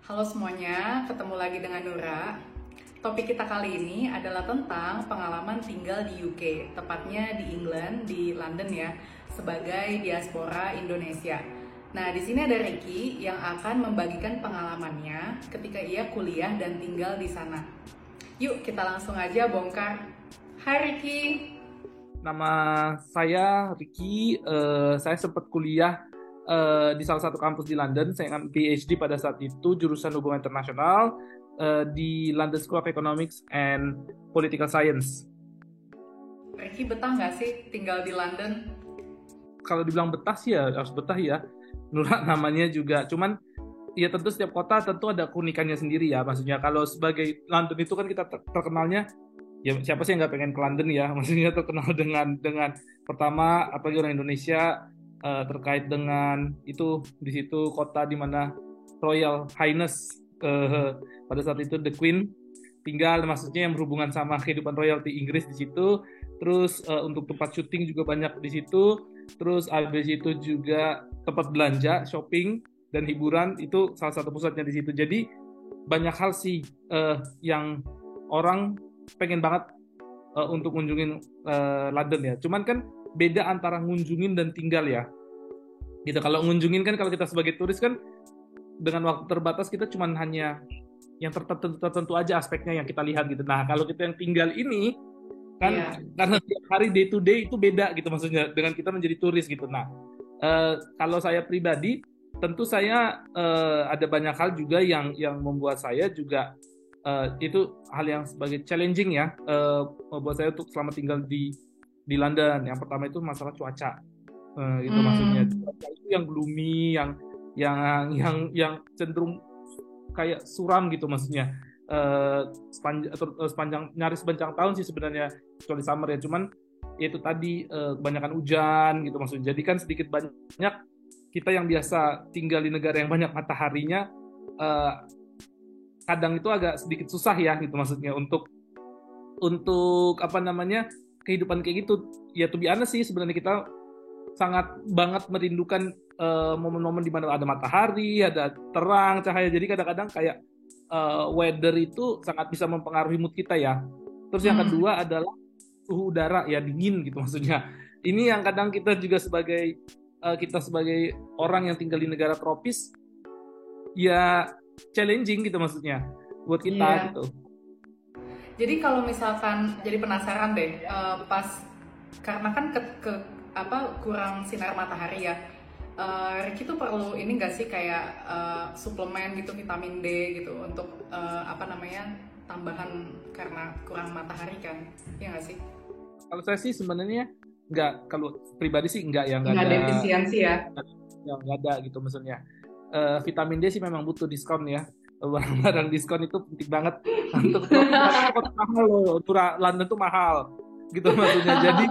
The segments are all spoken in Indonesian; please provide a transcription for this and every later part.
Halo semuanya, ketemu lagi dengan Nura. Topik kita kali ini adalah tentang pengalaman tinggal di UK, tepatnya di England, di London ya, sebagai diaspora Indonesia. Nah, di sini ada Ricky yang akan membagikan pengalamannya ketika ia kuliah dan tinggal di sana. Yuk, kita langsung aja bongkar. Hai Ricky. Nama saya Ricky. Saya sempat kuliah di salah satu kampus di London. Saya ngambil PhD pada saat itu jurusan hubungan internasional di London School of Economics and Political Science. Ricky betah nggak sih tinggal di London? Kalau dibilang betah sih ya harus betah ya. Nura namanya juga. Cuman ya tentu setiap kota tentu ada keunikannya sendiri ya. Maksudnya kalau sebagai London itu kan kita terkenalnya, ya siapa sih yang nggak pengen ke London ya, maksudnya terkenal dengan pertama apalagi orang Indonesia, terkait dengan itu di situ kota di mana Royal Highness, pada saat itu The Queen tinggal, maksudnya yang berhubungan sama kehidupan royalty Inggris di situ. Terus untuk tempat syuting juga banyak di situ. Terus habis itu juga tempat belanja, shopping dan hiburan itu salah satu pusatnya di situ. Jadi banyak hal sih yang orang pengen banget untuk ngunjungin London ya. Cuman kan beda antara ngunjungin dan tinggal ya. Gitu. Kalau ngunjungin kan kalau kita sebagai turis kan dengan waktu terbatas kita cuman hanya yang tertentu aja aspeknya yang kita lihat gitu. Nah, kalau kita yang tinggal ini kan Iya. karena tiap hari day to day itu beda gitu maksudnya dengan kita menjadi turis gitu. Nah, kalau saya pribadi tentu saya ada banyak hal juga yang membuat saya juga itu hal yang sebagai challenging ya, buat saya untuk selama tinggal di London. Yang pertama itu masalah cuaca, itu maksudnya Hmm, cuaca itu yang gloomy, yang cenderung kayak suram gitu maksudnya. Sepanjang nyaris sepanjang tahun sih sebenarnya kecuali summer ya. Cuman itu tadi kebanyakan hujan gitu maksudnya. Jadi kan sedikit banyak kita yang biasa tinggal di negara yang banyak mataharinya, eh, kadang itu agak sedikit susah ya gitu maksudnya untuk apa namanya kehidupan kayak gitu ya. To be honest sih sebenarnya kita sangat banget merindukan momen-momen di mana ada matahari, ada terang cahaya. Jadi kadang-kadang kayak weather itu sangat bisa mempengaruhi mood kita ya. Terus yang hmm. kedua adalah suhu udara ya, dingin gitu maksudnya. Ini yang kadang kita juga sebagai orang yang tinggal di negara tropis ya challenging gitu maksudnya buat kita Iya. gitu. Jadi kalau misalkan jadi penasaran deh, pas karena kan apa kurang sinar matahari ya. Ricky tuh perlu ini nggak sih kayak suplemen gitu vitamin D gitu untuk apa namanya tambahan karena kurang matahari kan? Iya nggak sih? Kalau saya sih sebenarnya nggak, kalau pribadi sih nggak ya, nggak Nggak ada defisiensi ya? yang nggak ada gitu maksudnya. Vitamin D sih memang butuh diskon ya. Barang-barang diskon itu penting banget untuk tropis, karena itu kota mahal loh. London tuh mahal gitu maksudnya. Jadi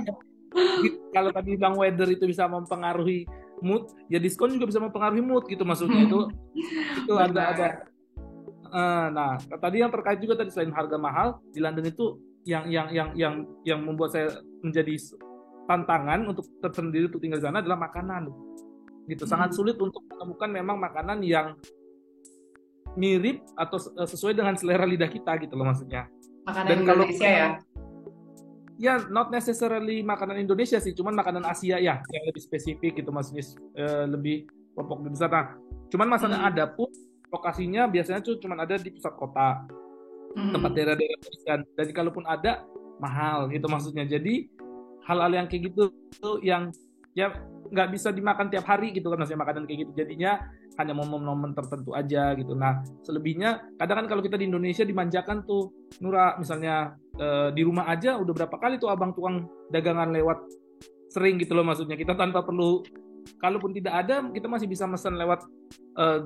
kalau tadi bilang weather itu bisa mempengaruhi mood, ya diskon juga bisa mempengaruhi mood gitu maksudnya. Itu ada. Benar. Nah, tadi yang terkait juga tadi selain harga mahal di London itu yang membuat saya menjadi tantangan untuk tersendiri untuk tinggal di sana adalah makanan gitu. Sangat Hmm. sulit untuk menemukan memang makanan yang mirip atau sesuai dengan selera lidah kita gitu loh maksudnya. Makanan Dan kalau Indonesia ya? ya not necessarily makanan Indonesia sih, cuman makanan Asia ya yang lebih spesifik gitu maksudnya, lebih kelompok besar. Nah, cuman masalahnya Hmm. ada pun lokasinya biasanya tuh cuman ada di pusat kota, tempat Hmm. daerah-daerah pedesaan, dan kalaupun ada mahal gitu maksudnya. Jadi hal-hal yang kayak gitu tuh yang ya nggak bisa dimakan tiap hari gitu kan maksudnya, makanan kayak gitu jadinya hanya momen-momen tertentu aja gitu. Nah, selebihnya kadang kan kalau kita di Indonesia dimanjakan tuh Nura, misalnya di rumah aja udah berapa kali tuh abang tukang dagangan lewat, sering gitu loh maksudnya, kita tanpa perlu, kalaupun tidak ada kita masih bisa pesan lewat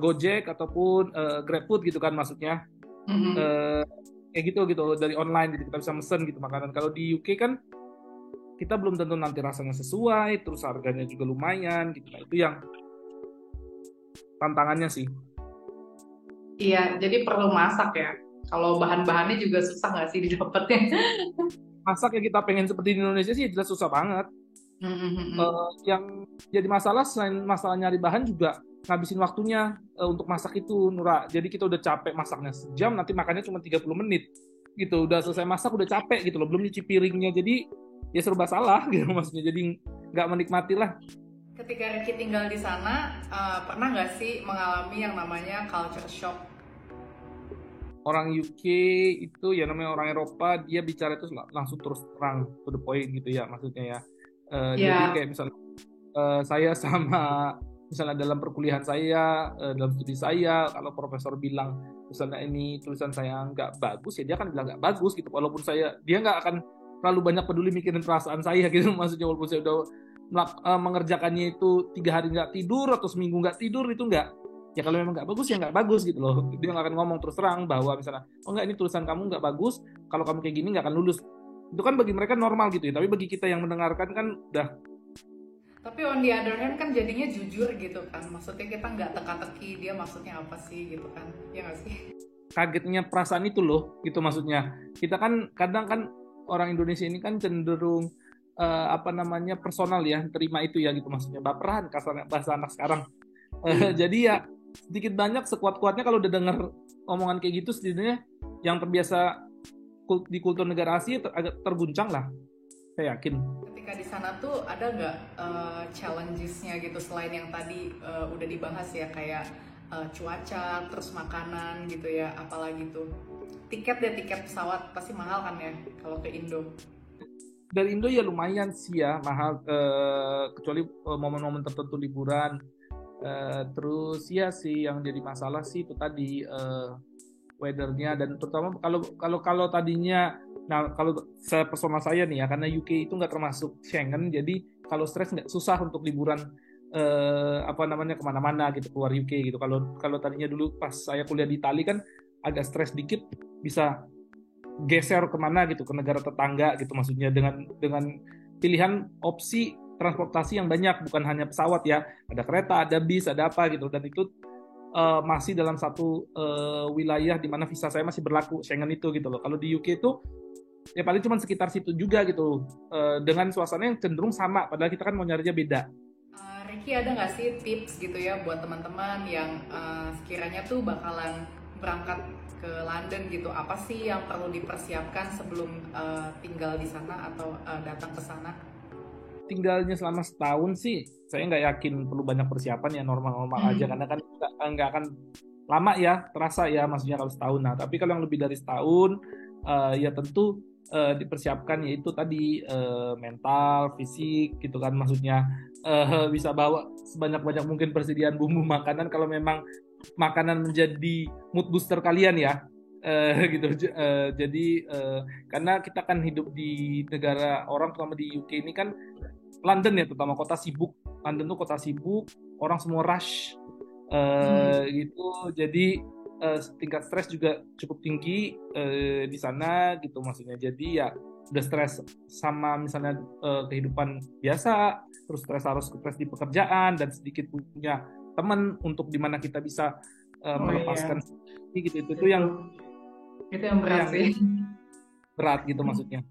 Gojek ataupun GrabFood gitu kan maksudnya, Hmm. eh, kayak gitu dari online gitu kita bisa mesen gitu makanan. Kalau di UK kan kita belum tentu nanti rasanya sesuai, terus harganya juga lumayan gitu. Nah, itu yang tantangannya sih. Iya, jadi perlu masak ya. Kalau bahan-bahannya juga susah nggak sih didapetnya? Masak yang kita pengen seperti di Indonesia sih jelas susah banget. Hmm. Yang jadi masalah selain masalah nyari bahan juga ngabisin waktunya untuk masak itu, Nura. Jadi kita udah capek masaknya sejam, nanti makannya cuma 30 menit gitu. Udah selesai masak udah capek gitu loh, belum nyuci piringnya. Jadi ya serba salah gitu maksudnya. Jadi nggak menikmati lah. Ketika Ricky tinggal di sana, pernah nggak sih mengalami yang namanya culture shock? Orang UK itu ya namanya orang Eropa, dia bicara itu langsung terus terang to the point gitu ya maksudnya ya. Jadi kayak misalnya saya sama misalnya dalam perkuliahan saya, dalam studi saya, kalau profesor bilang misalnya ini tulisan saya nggak bagus, ya dia akan bilang nggak bagus gitu. Walaupun dia nggak akan terlalu banyak peduli mikirin perasaan saya gitu. Maksudnya walaupun saya udah mengerjakannya itu 3 hari nggak tidur atau seminggu nggak tidur, itu nggak. Ya kalau memang nggak bagus ya nggak bagus gitu loh. Dia nggak akan ngomong terus terang bahwa misalnya, oh nggak, ini tulisan kamu nggak bagus, kalau kamu kayak gini nggak akan lulus. Itu kan bagi mereka normal gitu ya. Tapi bagi kita yang mendengarkan kan udah. Tapi on the other hand kan jadinya jujur gitu kan. Maksudnya kita nggak teka-teki dia maksudnya apa sih gitu kan. Ya nggak sih? Kagetnya perasaan itu loh, gitu maksudnya. Kita kan kadang kan orang Indonesia ini kan cenderung personal ya, terima itu ya gitu maksudnya. Baperan kasarnya bahasa anak sekarang. Jadi ya sedikit banyak sekuat-kuatnya kalau udah denger omongan kayak gitu, setidaknya yang terbiasa di kultur negara Asia agak terguncang lah. Saya yakin. Ketika di sana tuh ada nggak challenges-nya gitu selain yang tadi udah dibahas ya, kayak cuaca, terus makanan gitu ya, apalagi tuh tiket pesawat pasti mahal kan ya kalau ke Indo. Dari Indo ya lumayan sih ya mahal, kecuali momen-momen tertentu liburan. Terus ya sih yang jadi masalah sih itu tadi weathernya, dan terutama kalau tadinya, nah kalau saya personal saya nih ya, karena UK itu nggak termasuk Schengen, jadi kalau stres nggak susah untuk liburan kemana-mana gitu, keluar UK gitu. Kalau tadinya dulu pas saya kuliah di Itali kan agak stres dikit bisa geser kemana gitu, ke negara tetangga gitu maksudnya, dengan pilihan opsi transportasi yang banyak, bukan hanya pesawat ya, ada kereta, ada bis, ada apa gitu, dan itu masih dalam satu wilayah di mana visa saya masih berlaku Schengen itu gitu loh. Kalau di UK itu ya paling cuma sekitar situ juga gitu, dengan suasana yang cenderung sama, padahal kita kan mau nyarinya beda. Ricky, ada nggak sih tips gitu ya buat teman-teman yang sekiranya tuh bakalan berangkat ke London gitu, apa sih yang perlu dipersiapkan sebelum tinggal di sana atau datang ke sana? Tinggalnya selama setahun sih saya nggak yakin perlu banyak persiapan ya, normal-normal aja, karena kan nggak akan lama ya, terasa ya maksudnya kalau setahun. Nah tapi kalau yang lebih dari setahun, ya tentu dipersiapkan yaitu tadi mental, fisik gitu kan maksudnya, bisa bawa sebanyak-banyak mungkin persediaan bumbu makanan kalau memang makanan menjadi mood booster kalian ya. Gitu. Jadi karena kita kan hidup di negara orang, terutama di UK ini kan London ya, terutama kota sibuk. London tuh kota sibuk, orang semua rush gitu. Jadi tingkat stres juga cukup tinggi di sana gitu maksudnya. Jadi ya udah stres sama misalnya kehidupan biasa, terus harus stres di pekerjaan, dan sedikit punya teman untuk dimana kita bisa melepaskan gitu. Itu yang berat sih. Berat gitu maksudnya.